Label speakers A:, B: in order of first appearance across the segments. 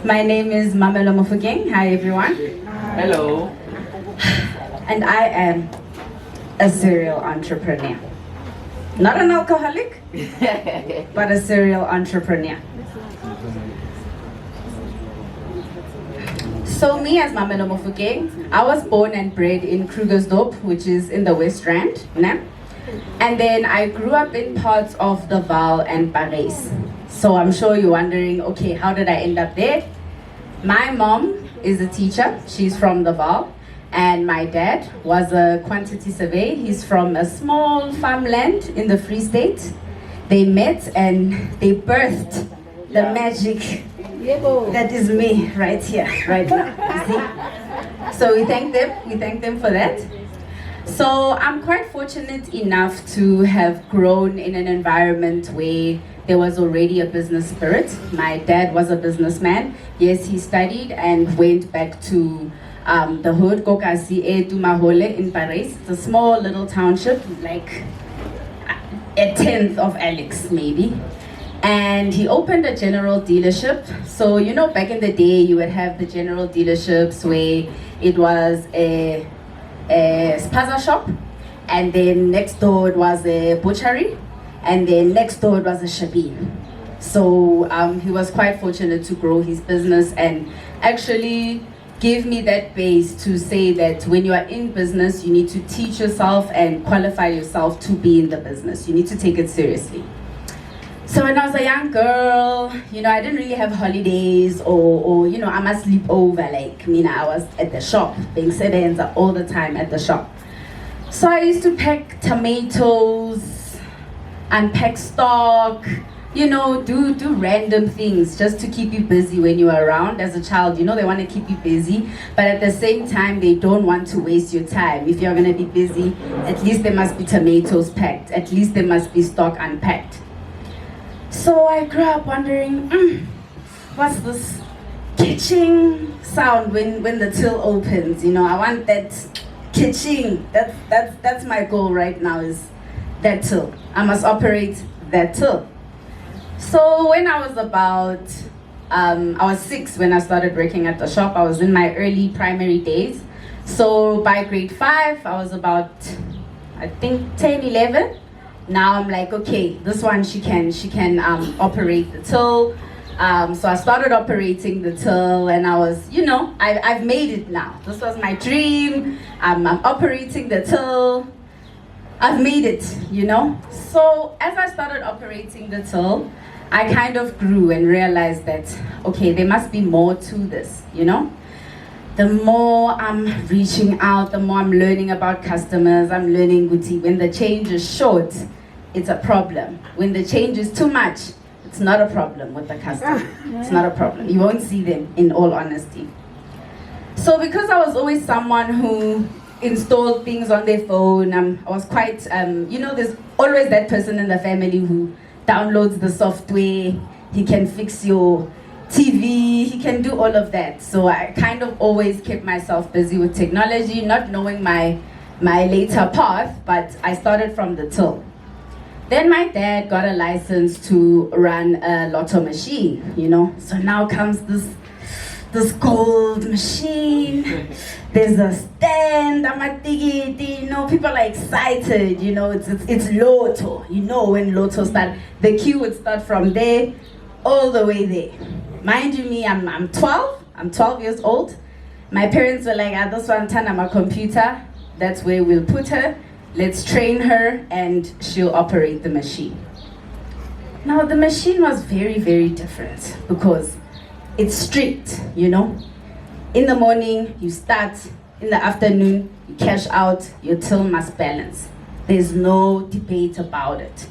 A: My name is Mamello Mofokeng. Hi, everyone.
B: Hello.
A: And I am a serial entrepreneur. Not an alcoholic, but a serial entrepreneur. So me as Mamello Mofokeng, I was born and bred in Krugersdorp, which is in the West Rand. Né? And then I grew up in parts of the Vaal and Parys. So I'm sure you're wondering, okay, how did I end up there? My mom is a teacher. She's from the Vaal. And my dad was a quantity surveyor. He's from a small farmland in the Free State. They met and they birthed the magic that is me right here, right now. So we thank them for that. So I'm quite fortunate enough to have grown in an environment where there was already a business spirit. My dad was a businessman. Yes, he studied and went back to the hood, Kokasi Dumahole in Paris. It's a small little township, like a tenth of Alex maybe. And he opened a general dealership. So, you know, back in the day, you would have the general dealerships where it was a spaza shop, and then next door it was a butchery, and then next door it was a shabin. So he was quite fortunate to grow his business and actually give me that base to say that when you are in business, you need to teach yourself and qualify yourself to be in the business. You need to take it seriously. So when I was a young girl, you know, I didn't really have holidays or you know, I must sleep over. Like, I mean, I was at the shop, being sebenza all the time at the shop. So I used to pack tomatoes, unpack stock, you know, do random things just to keep you busy when you are around. As a child, you know, they want to keep you busy, but at the same time, they don't want to waste your time. If you're going to be busy, at least there must be tomatoes packed. At least there must be stock unpacked. So I grew up wondering, what's this kitching sound when the till opens? You know, I want that kitching. That's my goal right now, is that till. I must operate that till. So when I was about, I was 6 when I started working at the shop. I was in my early primary days. So by grade 5, I was about, I think 10, 11. Now I'm like, okay, this one she can operate the till. So I started operating the till, and I was, you know, I've made it now. This was my dream. I'm operating the till. I've made it, you know. So as I started operating the till, I kind of grew and realized that, okay, there must be more to this, you know. The more I'm reaching out, the more I'm learning about customers. I'm learning Guti. When the change is short, it's a problem. When the change is too much, it's not a problem with the customer. It's not a problem. You won't see them, in all honesty. So because I was always someone who installed things on their phone, I was quite, you know, there's always that person in the family who downloads the software. He can fix your TV, he can do all of that. So I kind of always kept myself busy with technology, not knowing my later path, but I started from the till. Then my dad got a license to run a lotto machine, you know. So now comes this gold machine. There's a stand, you know, people are excited, you know, it's lotto. You know, when lotto start, the queue would start from there all the way there. Mind you, me, I'm 12 years old. My parents were like, this one turn on my computer, that's where we'll put her. Let's train her and she'll operate the machine. Now the machine was very, very different because it's strict, you know. In the morning, you start. In the afternoon, you cash out. Your till must balance. There's no debate about it.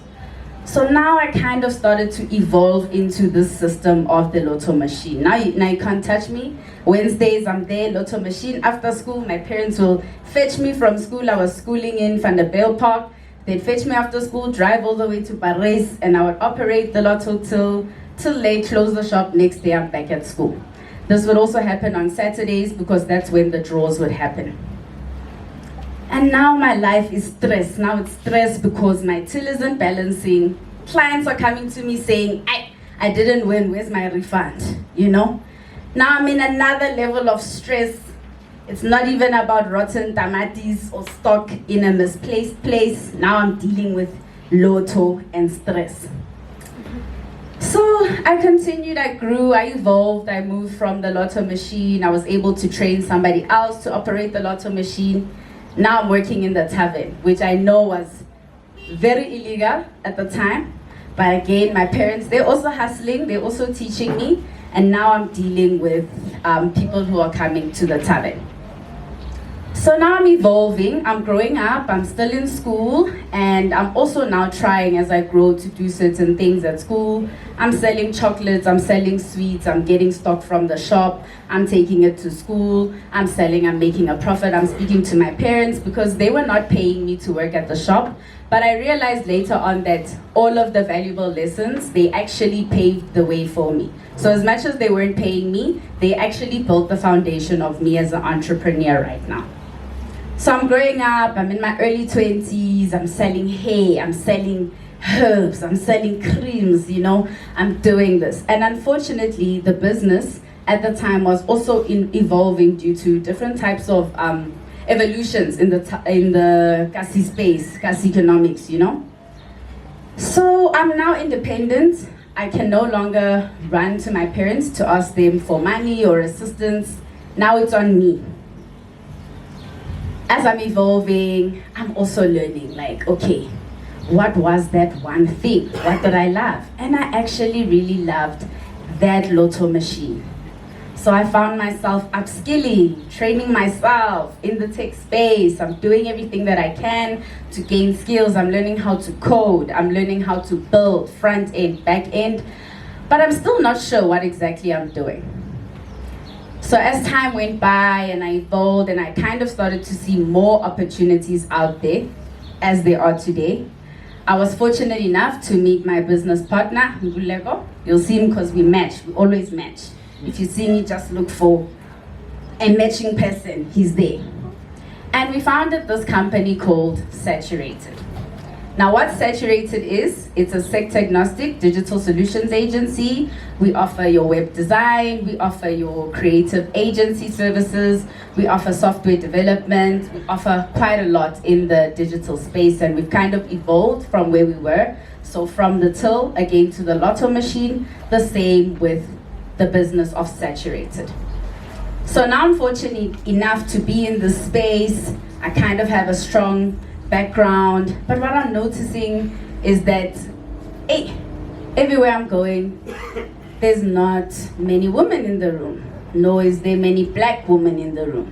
A: So now I kind of started to evolve into this system of the lotto machine. Now you can't touch me. Wednesdays, I'm there, lotto machine. After school, my parents will fetch me from school. I was schooling in Van der Bijl Park. They'd fetch me after school, drive all the way to Paris, and I would operate the lotto till late, close the shop. Next day, I'm back at school. This would also happen on Saturdays because that's when the draws would happen. And now my life is stress. Now it's stress because my till isn't balancing. Clients are coming to me saying, I didn't win, where's my refund? You know? Now I'm in another level of stress. It's not even about rotten tamatis or stock in a misplaced place. Now I'm dealing with lotto and stress. So I continued, I grew, I evolved, I moved from the lotto machine. I was able to train somebody else to operate the lotto machine. Now I'm working in the tavern, which I know was very illegal at the time. But again, my parents, they're also hustling, they're also teaching me. And now I'm dealing with people who are coming to the tavern. So now I'm evolving, I'm growing up, I'm still in school, and I'm also now trying as I grow to do certain things at school. I'm selling chocolates, I'm selling sweets, I'm getting stock from the shop, I'm taking it to school, I'm selling, I'm making a profit, I'm speaking to my parents because they were not paying me to work at the shop. But I realized later on that all of the valuable lessons, they actually paved the way for me. So as much as they weren't paying me, they actually built the foundation of me as an entrepreneur right now. So I'm growing up, I'm in my early 20s, I'm selling hay, I'm selling herbs, I'm selling creams, you know, I'm doing this. And unfortunately, the business at the time was also evolving due to different types of evolutions in the Kasi space, Kasi economics, you know. So I'm now independent. I can no longer run to my parents to ask them for money or assistance. Now it's on me. As I'm evolving, I'm also learning, like, okay, what was that one thing? What did I love? And I actually really loved that lotto machine. So I found myself upskilling, training myself in the tech space. I'm doing everything that I can to gain skills. I'm learning how to code. I'm learning how to build front end, back end. But I'm still not sure what exactly I'm doing. So as time went by and I evolved and I kind of started to see more opportunities out there as they are today, I was fortunate enough to meet my business partner, Ngulego. You'll see him because we match, we always match. If you see me, just look for a matching person, he's there. And we founded this company called Saturated. Now what Saturated is, it's a sector agnostic digital solutions agency. We offer your web design, we offer your creative agency services, we offer software development, we offer quite a lot in the digital space, and we've kind of evolved from where we were. So from the till, again, to the lotto machine, the same with the business of Saturated. So now I'm fortunate enough to be in this space. I kind of have a strong background, but what I'm noticing is that, hey, everywhere I'm going, there's not many women in the room, nor is there many black women in the room.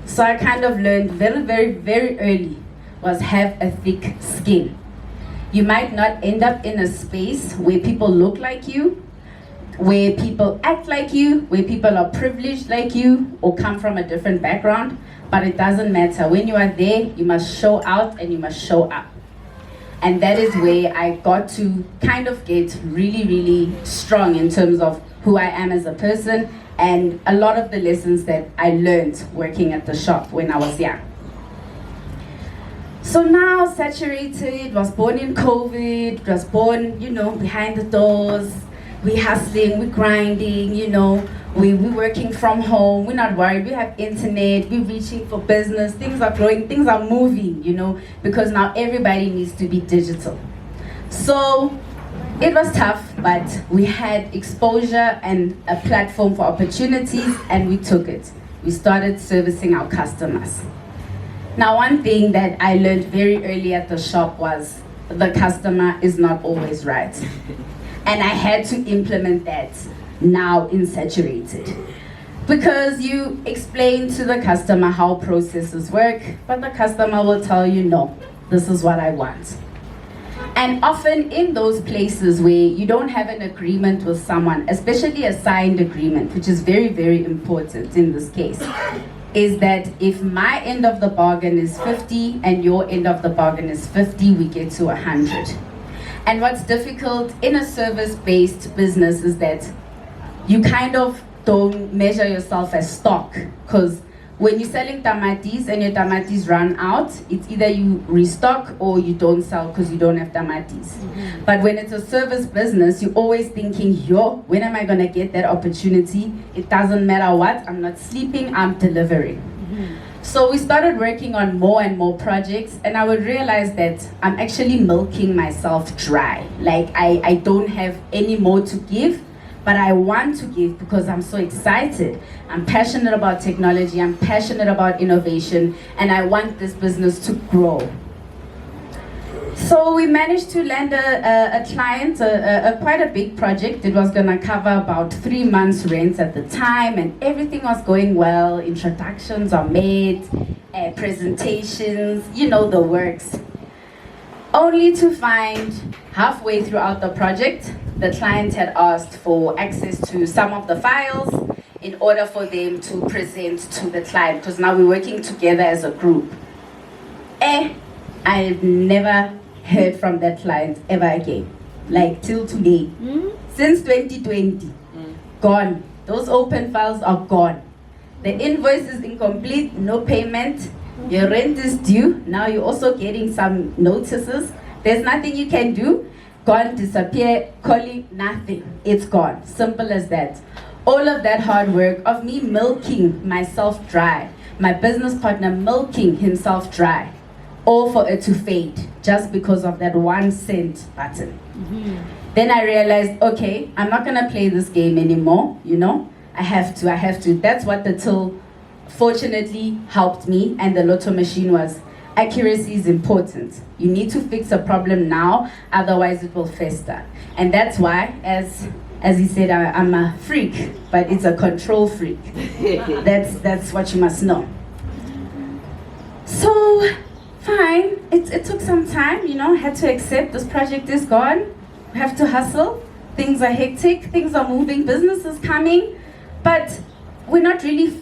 A: So I kind of learned very, very, very early was have a thick skin. You might not end up in a space where people look like you, where people act like you, where people are privileged like you, or come from a different background, but it doesn't matter. When you are there, you must show out and you must show up. And that is where I got to kind of get really, really strong in terms of who I am as a person and a lot of the lessons that I learned working at the shop when I was young. So now Saturated was born in COVID, was born, you know, behind the doors. We hustling, we grinding, you know, we working from home, we're not worried, we have internet, we're reaching for business, things are growing, things are moving, you know, because now everybody needs to be digital. So it was tough, but we had exposure and a platform for opportunities, and we took it. We started servicing our customers. Now, one thing that I learned very early at the shop was the customer is not always right. And I had to implement that now in Saturated. Because you explain to the customer how processes work, but the customer will tell you, no, this is what I want. And often in those places where you don't have an agreement with someone, especially a signed agreement, which is very, very important in this case, is that if my end of the bargain is 50 and your end of the bargain is 50, we get to 100. And what's difficult in a service-based business is that you kind of don't measure yourself as stock, because when you're selling tamatis and your tamatis run out, it's either you restock or you don't sell because you don't have tamatis. But when it's a service business, you're always thinking, yo, when am I going to get that opportunity? It doesn't matter what, I'm not sleeping, I'm delivering. So we started working on more and more projects, and I would realize that I'm actually milking myself dry. Like I don't have any more to give, but I want to give because I'm so excited. I'm passionate about technology, I'm passionate about innovation, and I want this business to grow. So we managed to land a client, quite a big project. It was gonna cover about 3 months rent at the time, and everything was going well. Introductions are made, presentations, you know the works. Only to find halfway throughout the project, the client had asked for access to some of the files in order for them to present to the client, because now we're working together as a group. I've never heard from that client ever again, like till today. Since 2020, gone. Those open files are gone. The invoice is incomplete, no payment. Your rent is due. Now you're also getting some notices. There's nothing you can do. Gone, disappear, calling, nothing. It's gone. Simple as that. All of that hard work of me milking myself dry, my business partner milking himself dry, all for it to fade just because of that 1 cent button. Then I realized, okay, I'm not gonna play this game anymore, you know? I have to. That's what the till fortunately helped me, and the lotto machine was, accuracy is important. You need to fix a problem now, otherwise it will fester. And that's why, as he said, I'm a freak, but it's a control freak. That's what you must know. So, fine, it took some time, you know, had to accept this project is gone. We have to hustle. Things are hectic, things are moving, business is coming, but we're not really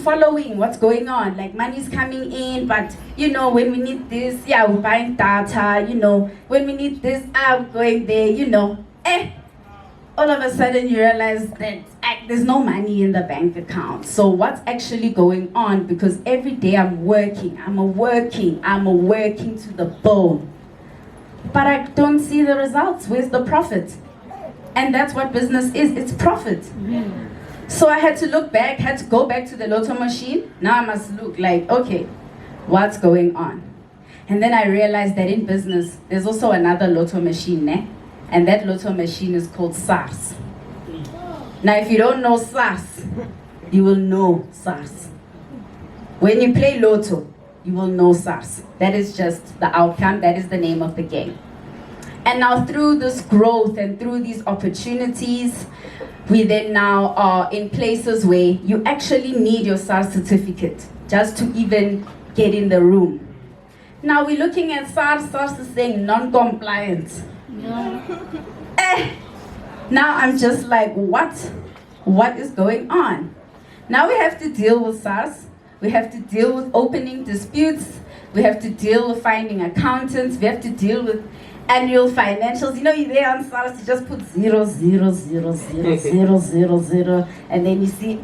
A: following what's going on. Like money's coming in, but you know, when we need this, yeah, we're buying data, you know, when we need this, I'm going there, you know. All of a sudden you realize that there's no money in the bank account. So what's actually going on? Because every day I'm working to the bone. But I don't see the results. Where's the profit? And that's what business is, it's profit. So I had to look back, had to go back to the lotto machine. Now I must look like, okay, what's going on? And then I realized that in business, there's also another lotto machine, and that lotto machine is called SARS. Now if you don't know SARS, you will know SARS. When you play lotto, you will know SARS. That is just the outcome, that is the name of the game. And now through this growth and through these opportunities, we then now are in places where you actually need your SARS certificate just to even get in the room. Now we're looking at SARS, SARS is saying non-compliant. Now I'm just like, what is going on? Now we have to deal with SARS, we have to deal with opening disputes, we have to deal with finding accountants, we have to deal with annual financials. You know, you're there on SARS, you just put 0, 0, 0, 0, 0, 0, 0, and then you see,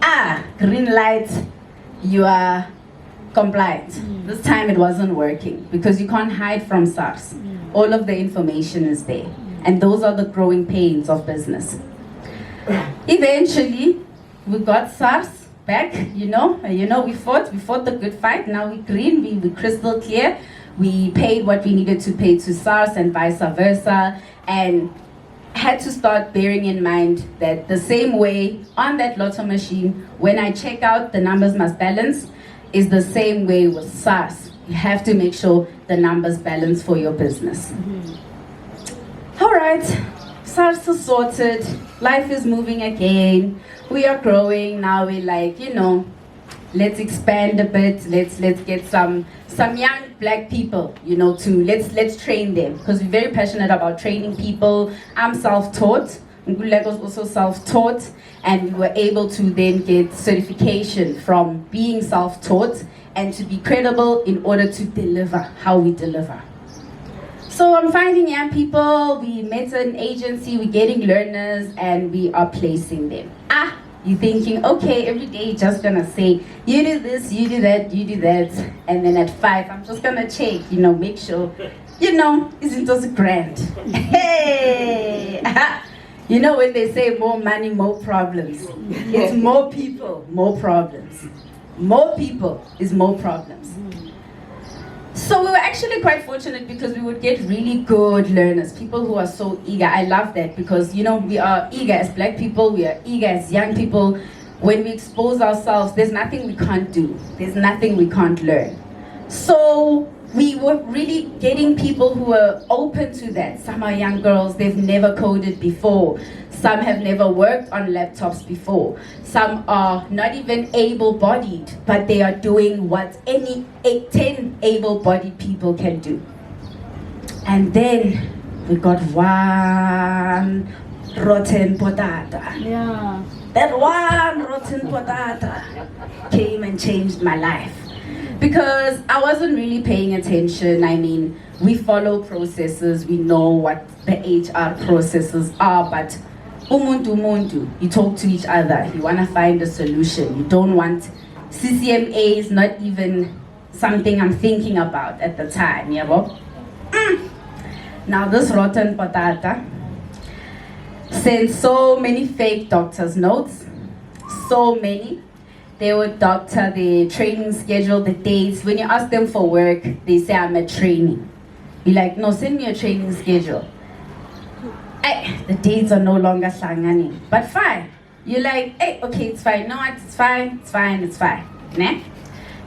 A: green light, you are compliant. This time it wasn't working because you can't hide from SARS. All of the information is there. And those are the growing pains of business. Eventually, we got SARS back, you know, we fought the good fight. Now we're green, we're crystal clear. We paid what we needed to pay to SARS and vice versa, and had to start bearing in mind that the same way on that lotto machine, when I check out, the numbers must balance, is the same way with SARS. You have to make sure the numbers balance for your business. All right, SARS is sorted, life is moving again, we are growing, now we're like, you know, let's expand a bit, let's get some young black people, you know, let's train them, because we're very passionate about training people. I'm self-taught, Nguleko was also self-taught, and we were able to then get certification from being self-taught and to be credible in order to deliver how we deliver. So I'm finding young people, we met an agency, we're getting learners, and we are placing them. You're thinking, okay, every day you're just gonna say, you do this, you do that, you do that. And then at 5, I'm just gonna check, make sure, isn't just grand. Hey! When they say more money, more problems. It's more people, more problems. More people is more problems. So we were actually quite fortunate because we would get really good learners, people who are so eager. I love that because, we are eager as Black people, we are eager as young people. When we expose ourselves, there's nothing we can't do. There's nothing we can't learn. So we were really getting people who were open to that. Some are young girls, they've never coded before. Some have never worked on laptops before. Some are not even able-bodied, but they are doing what any 10 able-bodied people can do. And then we got one rotten potato.
B: Yeah.
A: That one rotten potato came and changed my life. Because I wasn't really paying attention. I mean, we follow processes, we know what the HR processes are, but umuntu, you talk to each other, you want to find a solution. You don't want, CCMA is not even something I'm thinking about at the time, yabo? Now this rotten potato sent so many fake doctor's notes, so many. They would doctor the training schedule, the dates. When you ask them for work, they say, I'm at training. You're like, no, send me a training schedule. The dates are no longer sangani. But fine. You're like, hey, okay, it's fine. No, it's fine, it's fine, it's fine. Né?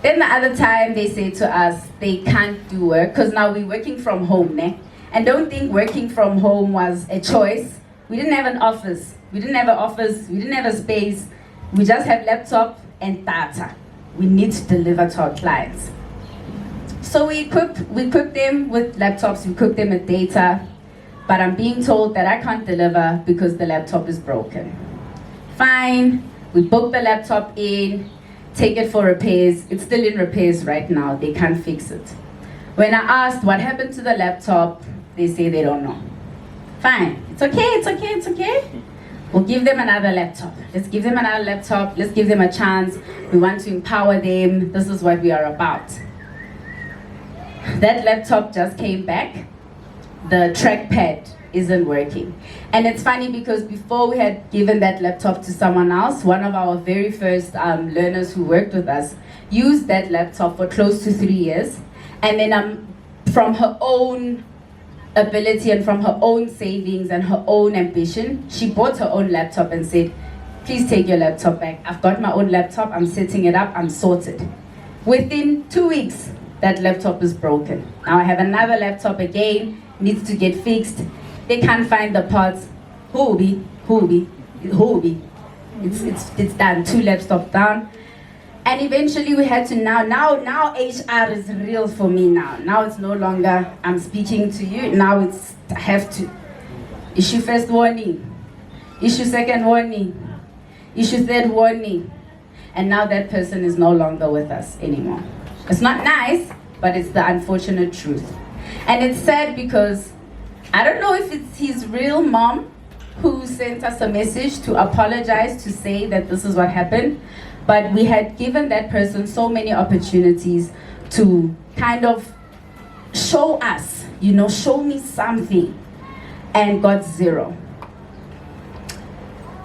A: Then the other time they say to us, they can't do work, because now we're working from home. Né? And don't think working from home was a choice. We didn't have an office. We didn't have an office. We didn't have a space. We just have laptop and data. We need to deliver to our clients. So we equip them with laptops, we equip them with data, but I'm being told that I can't deliver because the laptop is broken. Fine, we book the laptop in, take it for repairs. It's still in repairs right now, they can't fix it. When I asked what happened to the laptop, they say they don't know. Fine, it's okay, it's okay, it's okay. We'll give them another laptop. Let's give them another laptop. Let's give them a chance. We want to empower them. This is what we are about. That laptop just came back. The trackpad isn't working. And it's funny because before we had given that laptop to someone else, one of our very first learners who worked with us used that laptop for close to 3 years. And then from her own ability and from her own savings and her own ambition, she bought her own laptop and said, please take your laptop back. I've got my own laptop, I'm setting it up, I'm sorted. Within 2 weeks, that laptop is broken. Now I have another laptop again, needs to get fixed. They can't find the parts. It's done, 2 laptops down. And eventually we had to now HR is real for me now. Now it's no longer I'm speaking to you. Now it's I have to issue first warning, issue second warning, issue third warning. And now that person is no longer with us anymore. It's not nice, but it's the unfortunate truth. And it's sad because I don't know if it's his real mom who sent us a message to apologize, to say that this is what happened. But we had given that person so many opportunities to kind of show us, show me something, and got 0.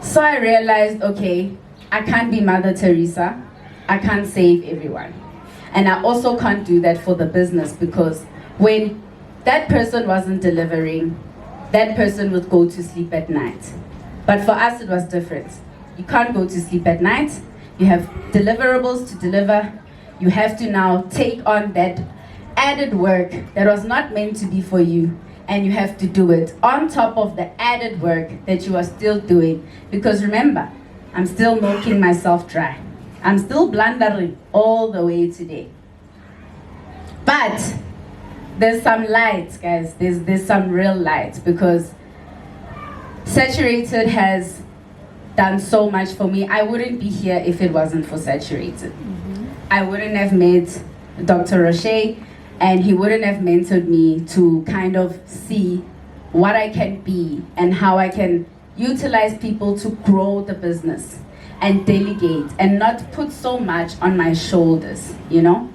A: So I realized, okay, I can't be Mother Teresa. I can't save everyone. And I also can't do that for the business, because when that person wasn't delivering, that person would go to sleep at night. But for us, it was different. You can't go to sleep at night. You have deliverables to deliver. You have to now take on that added work that was not meant to be for you, and you have to do it on top of the added work that you are still doing. Because remember, I'm still milking myself dry. I'm still blundering all the way today. But there's some light, guys. There's some real light, because Saturated has done so much for me. I wouldn't be here if it wasn't for Saturated. I wouldn't have met Dr. Roche, and he wouldn't have mentored me to kind of see what I can be and how I can utilize people to grow the business. and delegate and not put so much on my shoulders, you know?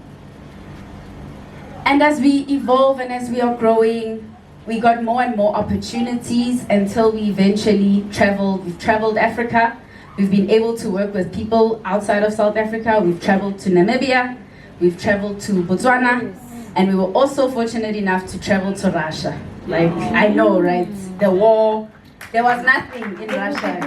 A: And as we evolve and as we are growing, we got more and more opportunities until we eventually traveled. We've traveled Africa. We've been able to work with people outside of South Africa. We've traveled to Namibia. We've traveled to Botswana. And we were also fortunate enough to travel to Russia. Like, I know, right? The war, there was nothing in Russia.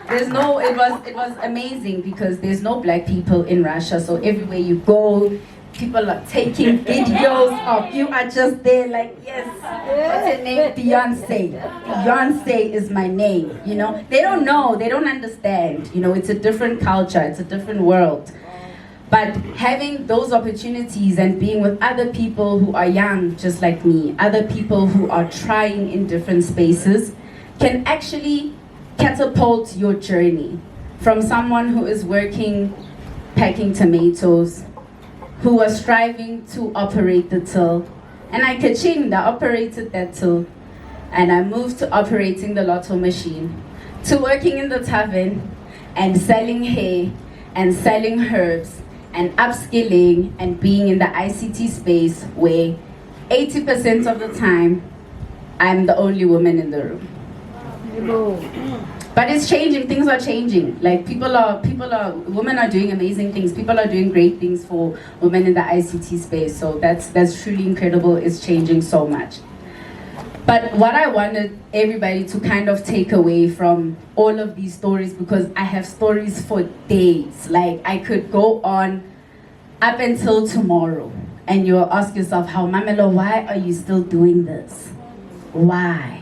A: It was amazing because there's no black people in Russia. So everywhere you go, people are taking videos of you are just there like, yes, what's her name? Beyonce. Beyonce is my name, you know? They don't know, they don't understand. You know, it's a different culture, it's a different world. But having those opportunities and being with other people who are young, just like me, other people who are trying in different spaces, can actually catapult your journey from someone who is working, packing tomatoes, who was striving to operate the till. And I operated that till. And I moved to operating the lotto machine, to working in the tavern and selling hay and selling herbs and upskilling and being in the ICT space where 80% of the time, I'm the only woman in the room. But it's changing, things are changing. Like women are doing amazing things. People are doing great things for women in the ICT space. So that's truly incredible. It's changing so much. But what I wanted everybody to kind of take away from all of these stories, because I have stories for days. Like I could go on up until tomorrow. And you'll ask yourself, how Mamello, why are you still doing this? Why?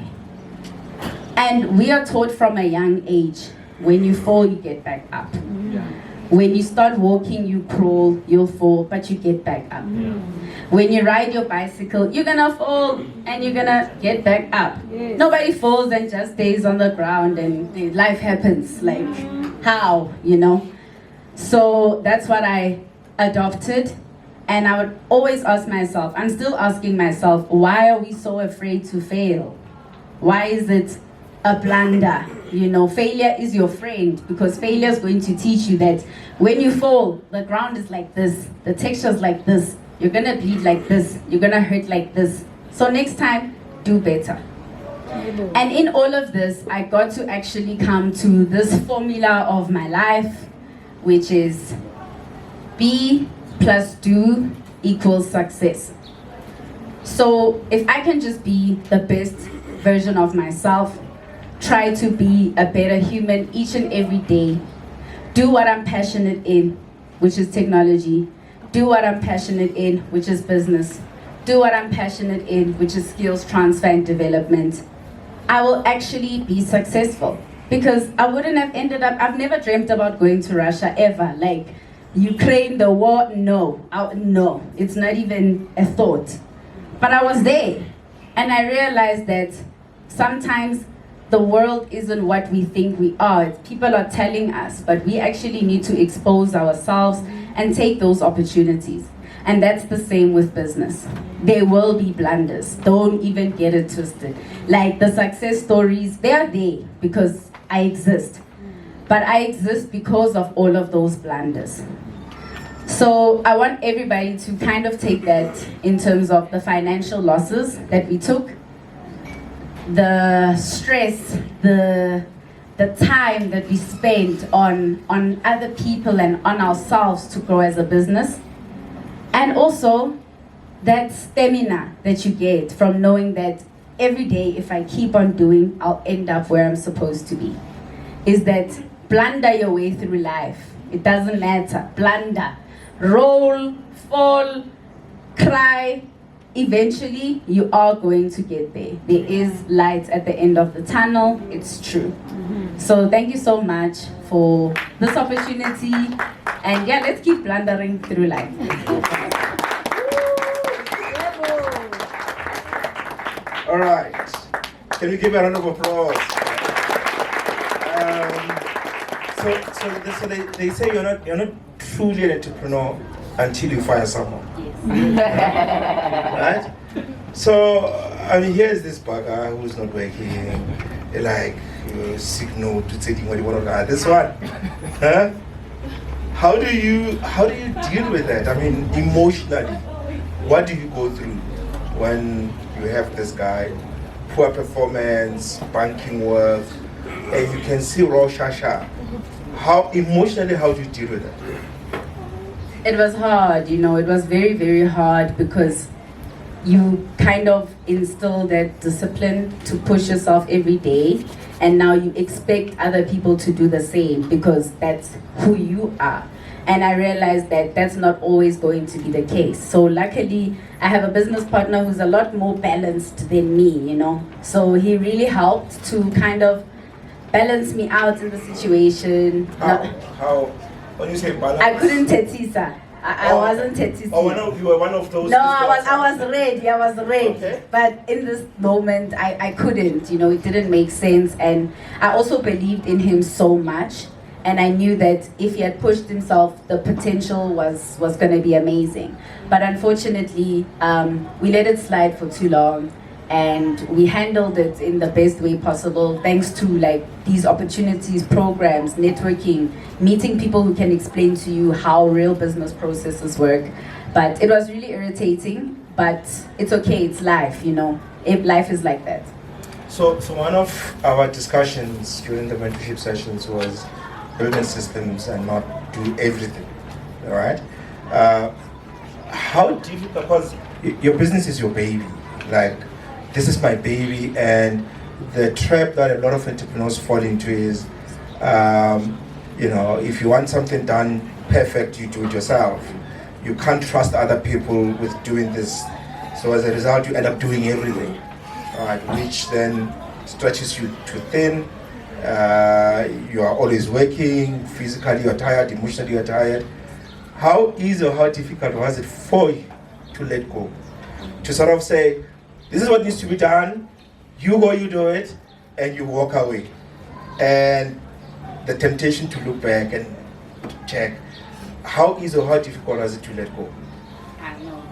A: And we are taught from a young age, when you fall, you get back up. Yeah. When you start walking, you crawl, you'll fall, but you get back up. Yeah. When you ride your bicycle, you're gonna fall and you're gonna get back up. Yes. Nobody falls and just stays on the ground and life happens. Like, how, you know? So that's what I adopted. And I would always ask myself, I'm still asking myself, why are we so afraid to fail? Why is it a blunder? You know, failure is your friend, because failure is going to teach you that when you fall, the ground is like this, the texture is like this, you're gonna bleed like this, you're gonna hurt like this. So next time, do better. And in all of this, I got to actually come to this formula of my life, which is be plus do equals success. So if I can just be the best version of myself, try to be a better human each and every day, do what I'm passionate in, which is technology, do what I'm passionate in, which is business, do what I'm passionate in, which is skills transfer and development, I will actually be successful. Because I wouldn't have ended up, I've never dreamt about going to Russia ever. Like Ukraine, the war, no, it's not even a thought. But I was there, and I realized that sometimes the world isn't what we think we are. People are telling us, but we actually need to expose ourselves and take those opportunities. And that's the same with business. There will be blunders. Don't even get it twisted. Like the success stories, they are there because I exist. But I exist because of all of those blunders. So I want everybody to kind of take that in terms of the financial losses that we took, the stress, the time that we spent on other people and on ourselves to grow as a business, and also that stamina that you get from knowing that every day if I keep on doing, I'll end up where I'm supposed to be. Is that blunder your way through life. It doesn't matter. Blunder. Roll, fall, cry. Eventually, you are going to get there. There is light at the end of the tunnel. It's true. So thank you so much for this opportunity. And yeah, let's keep blundering through life.
B: All right. Can we give a round of applause? So they say you're not truly an entrepreneur until you fire someone. Yes. Right? So, I mean, here's this bugger who's not working. like sick note to taking what you want to this one. Huh? How do you deal with that? I mean, emotionally, what do you go through when you have this guy, poor performance, banking work, and you can see raw shasha? How emotionally, how do you deal with that?
A: It was hard, you know, it was very, very hard because you kind of instill that discipline to push yourself every day, and now you expect other people to do the same because that's who you are. And I realized that that's not always going to be the case. So luckily, I have a business partner who's a lot more balanced than me, you know. So he really helped to kind of balance me out in the situation.
B: How? When you say balance?
A: I couldn't tetisa. I wasn't tetisa.
B: Oh, you were one of those.
A: No, I was ready.
B: Okay.
A: But in this moment, I couldn't. You know, it didn't make sense, and I also believed in him so much, and I knew that if he had pushed himself, the potential was going to be amazing. But unfortunately, we let it slide for too long, and we handled it in the best way possible, thanks to like these opportunities, programs, networking, meeting people who can explain to you how real business processes work. But it was really irritating, but it's okay, it's life, you know. If life is like that.
B: So one of our discussions during the mentorship sessions was building systems and not do everything, all right? How difficult, because your business is your baby, like, this is my baby, and the trap that a lot of entrepreneurs fall into is, you know, if you want something done perfect, you do it yourself. You can't trust other people with doing this. So as a result, you end up doing everything, right? Which then stretches you too thin. You are always working, physically you're tired, emotionally you're tired. How easy or how difficult was it for you to let go? To sort of say, this is what needs to be done, you go, you do it, and you walk away. And the temptation to look back and check, how easy or how difficult was it to let go?
A: I know.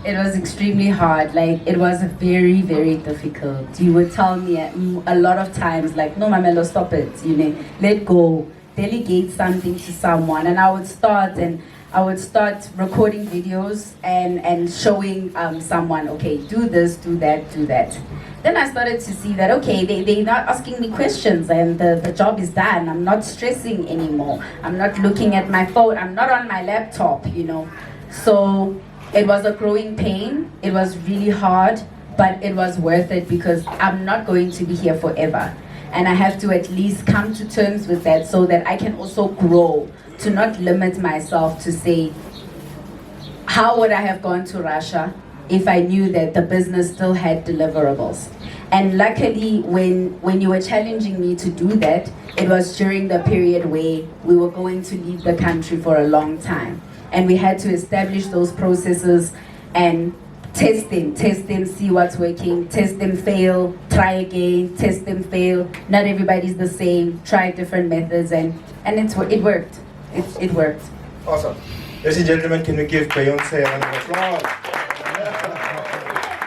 A: It was extremely hard. Like, it was very, very difficult. You would tell me a lot of times, like, no, Mamello, stop it. You know, let go, delegate something to someone. And I would start recording videos and showing someone, okay, do this, do that, do that. Then I started to see that, okay, they're not asking me questions and the job is done. I'm not stressing anymore. I'm not looking at my phone. I'm not on my laptop, you know. So it was a growing pain. It was really hard, but it was worth it because I'm not going to be here forever. And I have to at least come to terms with that so that I can also grow, to not limit myself to say, how would I have gone to Russia if I knew that the business still had deliverables? And luckily, when you were challenging me to do that, it was during the period where we were going to leave the country for a long time. And we had to establish those processes and test them, see what's working, test them, fail, try again, test them, fail. Not everybody's the same, try different methods, and it worked. It worked.
B: Awesome. Ladies and gentlemen, can we give Beyonce a round of applause?